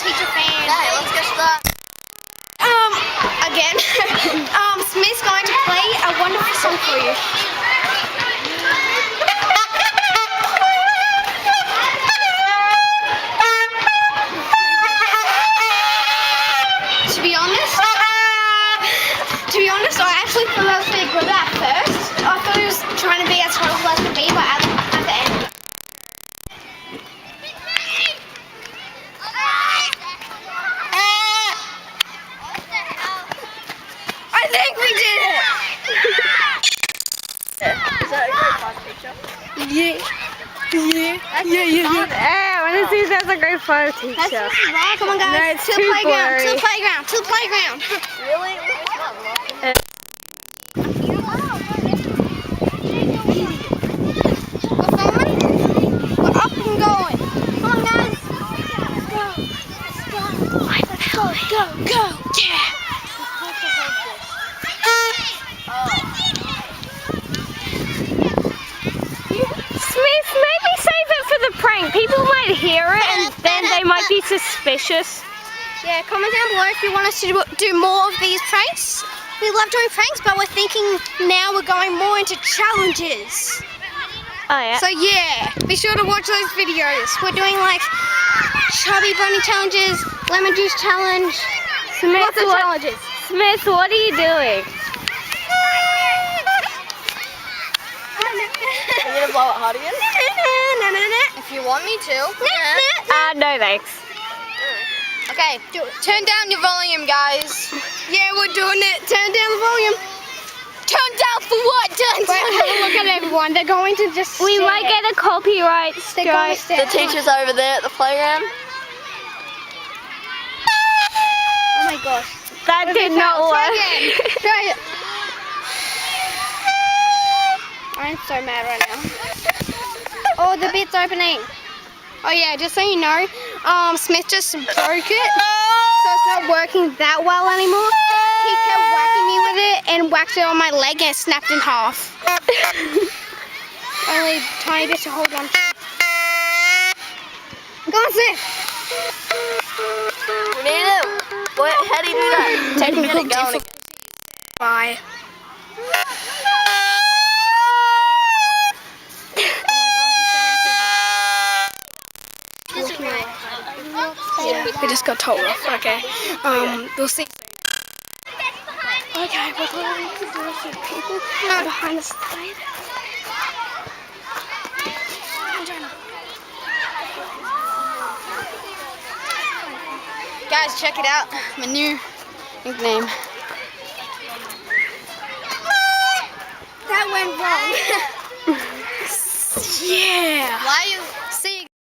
teacher fan. Okay, let's get started. Again, Smith's going to play a wonderful song for you. To be honest, I actually thought I was pretty good at first. I thought he was trying to be as horrible as could be, but at the end. I think we did it! Is that a grade 5 teacher? Yeah, when it says that's a grade 5 teacher. Come on, guys. No, it's to the too playground. blurry. To the playground. To the playground. Really? We're filming. We're up and going. Come on, guys. Go. Yeah. Smith, maybe save it for the prank. People might hear it and then they might be suspicious. Yeah, comment down below if you want us to do more of these pranks. We love doing pranks, but we're thinking now we're going more into challenges. Oh yeah. So yeah, be sure to watch those videos. We're doing like chubby bunny challenges, lemon juice challenge, lots of challenges. Smith, what are you doing? Are you gonna blow it hot again? If you want me to. No thanks. Okay, turn down your volume, guys. Yeah, we're doing it. Turn down the volume. Turn down for what? Turn Wait, have a look at everyone. They're going to just We stare. might get a copyright They're going strike. to stare. The teacher's over there at the playground. Oh my gosh. That did not Try work. again. Try it. I'm so mad right now. Oh, the bit's opening. Oh yeah, just so you know, Smith just broke it, so it's not working that well anymore. He kept whacking me with it and whacked it on my leg and it snapped in half. Only a tiny bit to hold on to. Go on, Smith. We need it. What? How do you do that? Technical Get it going. Bye. We just got told off. Okay. We'll see. Okay, we're going to do a few people behind the slide. Guys, check it out. My new nickname. That went wrong. Yeah. Why